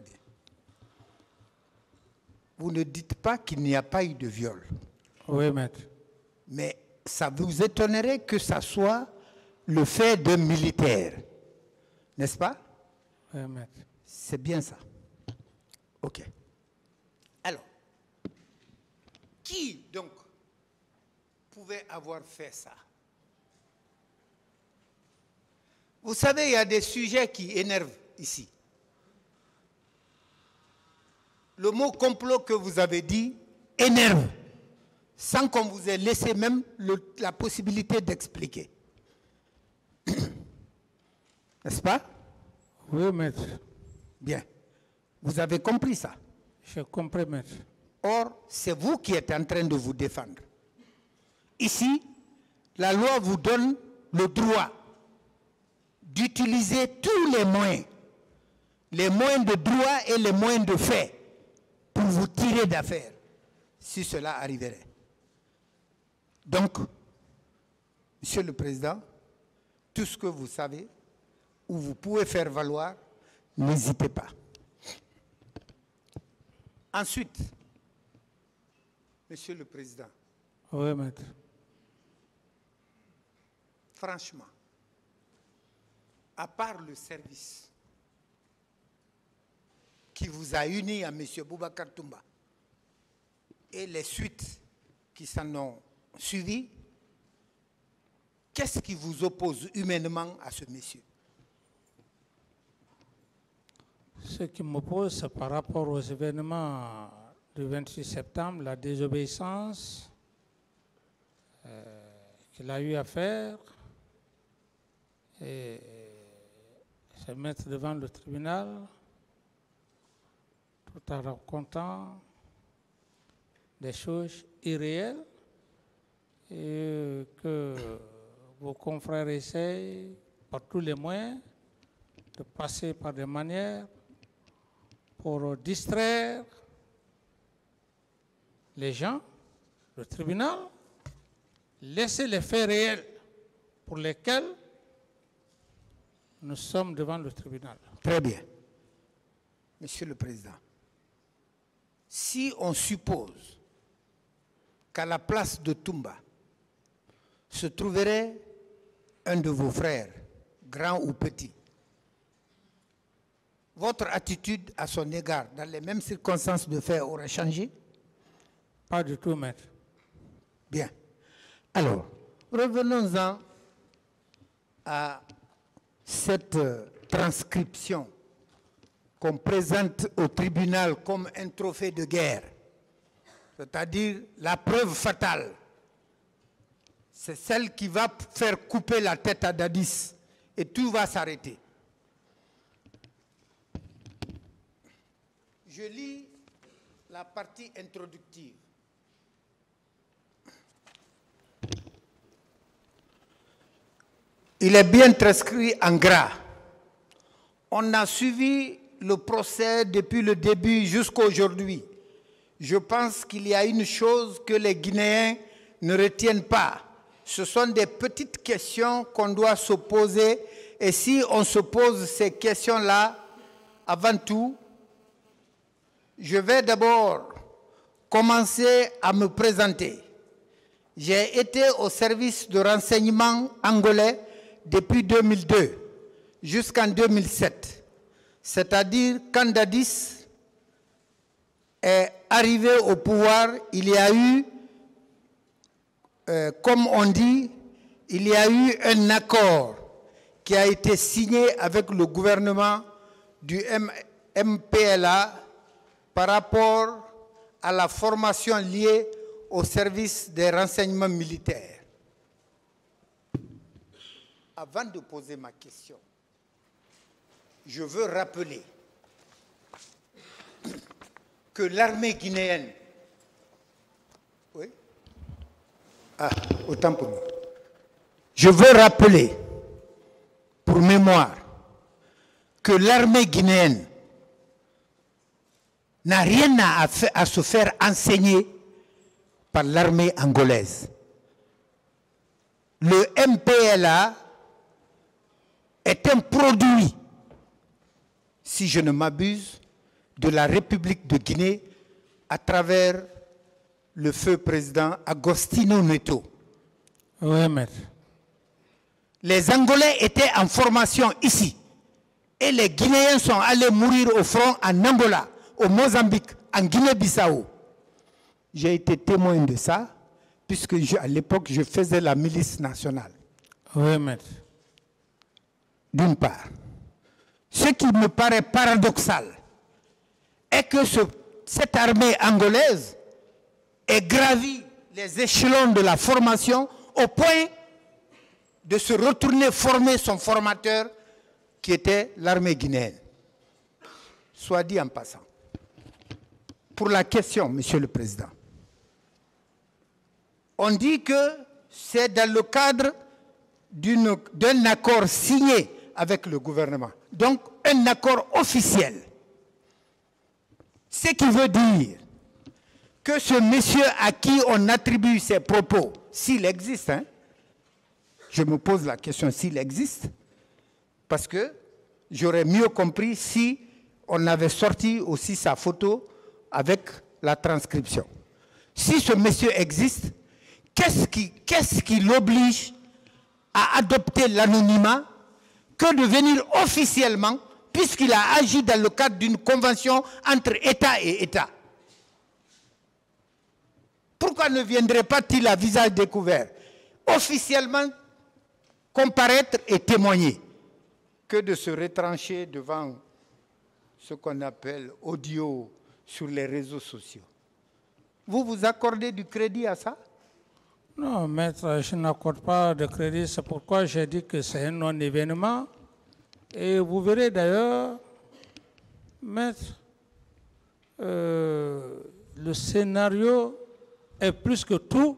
Très bien. Vous ne dites pas qu'il n'y a pas eu de viol. Oui, maître. Mais ça vous étonnerait que ça soit le fait d'un militaire. N'est-ce pas? Oui, maître. C'est bien ça. OK. Alors, qui donc pouvait avoir fait ça? Vous savez, il y a des sujets qui énervent ici. Le mot complot que vous avez dit énerve, sans qu'on vous ait laissé même la possibilité d'expliquer. N'est-ce pas? Oui, maître. Bien. Vous avez compris ça. Je comprends, maître. Or, c'est vous qui êtes en train de vous défendre. Ici, la loi vous donne le droit d'utiliser tous les moyens de droit et les moyens de fait, pour vous tirer d'affaire, si cela arriverait. Donc, Monsieur le Président, tout ce que vous savez, ou vous pouvez faire valoir, n'hésitez pas. Ensuite, Monsieur le Président, Oui, maître. franchement, à part le service qui vous a uni à M. Boubacar Toumba et les suites qui s'en ont suivies, qu'est-ce qui vous oppose humainement à ce monsieur? Ce qui m'oppose, c'est par rapport aux événements du 26 septembre, la désobéissance qu'il a eu à faire et se mettre devant le tribunal tout en racontant des choses irréelles et que vos confrères essayent par tous les moyens de passer par des manières pour distraire les gens, le tribunal, laisser les faits réels pour lesquels nous sommes devant le tribunal. Très bien. Monsieur le Président, si on suppose qu'à la place de Toumba se trouverait un de vos frères, grand ou petit, votre attitude à son égard, dans les mêmes circonstances de fait, aurait changé? Pas du tout, maître. Bien. Alors, revenons-en à cette transcription qu'on présente au tribunal comme un trophée de guerre, c'est-à-dire la preuve fatale. C'est celle qui va faire couper la tête à Dadis et tout va s'arrêter. Je lis la partie introductive. Il est bien transcrit en gras. On a suivi le procès depuis le début jusqu'à aujourd'hui. Je pense qu'il y a une chose que les Guinéens ne retiennent pas. Ce sont des petites questions qu'on doit se poser. Et si on se pose ces questions-là, avant tout, je vais d'abord commencer à me présenter. J'ai été au service de renseignement angolais depuis 2002 jusqu'en 2007. C'est-à-dire quand Dadis est arrivé au pouvoir, il y a eu, comme on dit, il y a eu un accord qui a été signé avec le gouvernement du MPLA par rapport à la formation liée au service des renseignements militaires. Avant de poser ma question, je veux rappeler que l'armée guinéenne... Oui? Ah, autant pour moi. Je veux rappeler, pour mémoire, que l'armée guinéenne n'a rien à se faire enseigner par l'armée angolaise. Le MPLA est un produit, si je ne m'abuse, de la République de Guinée à travers le feu président Agostinho Neto. Oui, maître. Les Angolais étaient en formation ici. Et les Guinéens sont allés mourir au front en Angola, au Mozambique, en Guinée-Bissau. J'ai été témoin de ça, puisque à l'époque, je faisais la milice nationale. Oui, maître. D'une part. Ce qui me paraît paradoxal est que cette armée angolaise ait gravi les échelons de la formation au point de se retourner former son formateur qui était l'armée guinéenne. Soit dit en passant. Pour la question, Monsieur le Président, on dit que c'est dans le cadre d'un accord signé avec le gouvernement. Donc, un accord officiel. Ce qui veut dire que ce monsieur à qui on attribue ces propos, s'il existe, hein, je me pose la question s'il existe, parce que j'aurais mieux compris si on avait sorti aussi sa photo avec la transcription. Si ce monsieur existe, qu'est-ce qui l'oblige à adopter l'anonymat que de venir officiellement, puisqu'il a agi dans le cadre d'une convention entre État et État? Pourquoi ne viendrait pas-il à visage découvert, officiellement comparaître et témoigner, que de se retrancher devant ce qu'on appelle audio sur les réseaux sociaux? Vous vous accordez du crédit à ça? Non, maître, je n'accorde pas de crédit. C'est pourquoi j'ai dit que c'est un non-événement. Et vous verrez d'ailleurs, maître, le scénario est plus que tout,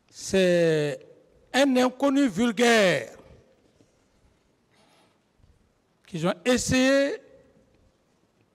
c'est un inconnu vulgaire qu'ils ont essayé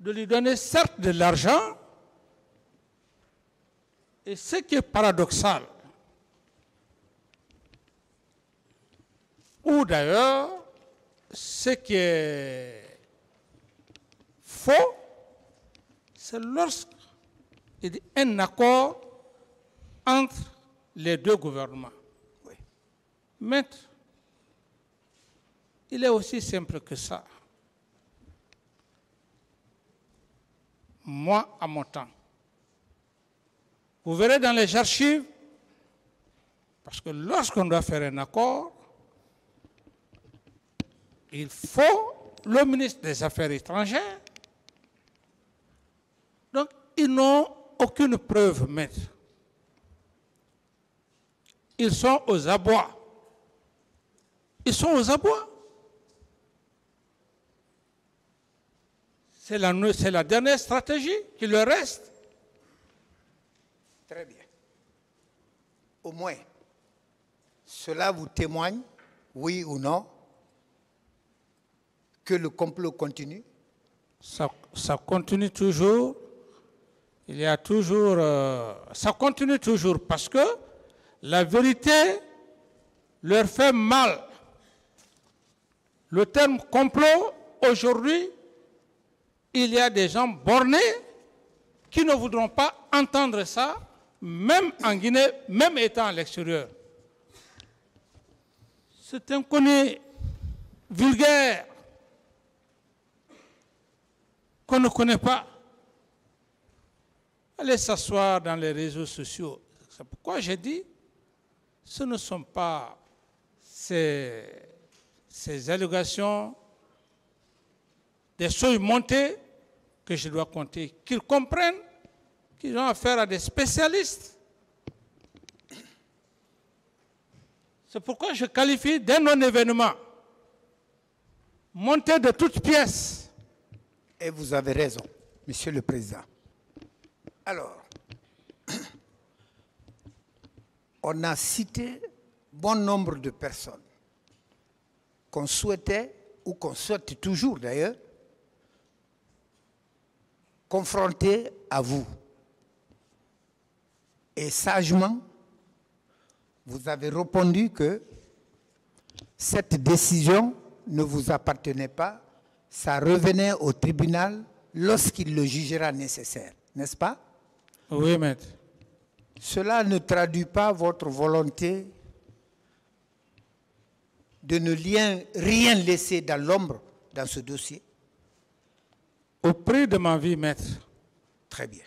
de lui donner certes de l'argent, et ce qui est paradoxal, ou d'ailleurs, ce qui est faux, c'est lorsqu'il y a un accord entre les deux gouvernements. Oui. Maître, il est aussi simple que ça. Moi, à mon temps, vous verrez dans les archives, parce que lorsqu'on doit faire un accord, il faut le ministre des Affaires étrangères. Donc, ils n'ont aucune preuve, maître. Ils sont aux abois. Ils sont aux abois. C'est la dernière stratégie qui leur reste. Très bien. Au moins, cela vous témoigne, oui ou non, que le complot continue? Ça continue toujours. Il y a toujours... ça continue toujours parce que la vérité leur fait mal. Le terme complot, aujourd'hui, il y a des gens bornés qui ne voudront pas entendre ça, même en Guinée, même étant à l'extérieur. C'est un inconnu vulgaire qu'on ne connaît pas. Allez s'asseoir dans les réseaux sociaux. C'est pourquoi j'ai dit, ce ne sont pas ces allégations, des choses montées que je dois compter, qu'ils comprennent qu'ils ont affaire à des spécialistes. C'est pourquoi je qualifie d'un non-événement, monté de toutes pièces. Et vous avez raison, Monsieur le Président. Alors, on a cité bon nombre de personnes qu'on souhaitait, ou qu'on souhaite toujours d'ailleurs, confronter à vous. Et sagement, vous avez répondu que cette décision ne vous appartenait pas, ça revenait au tribunal lorsqu'il le jugera nécessaire, n'est-ce pas? Oui, maître. Cela ne traduit pas votre volonté de ne rien laisser dans l'ombre dans ce dossier? Au prix de ma vie, maître. Très bien.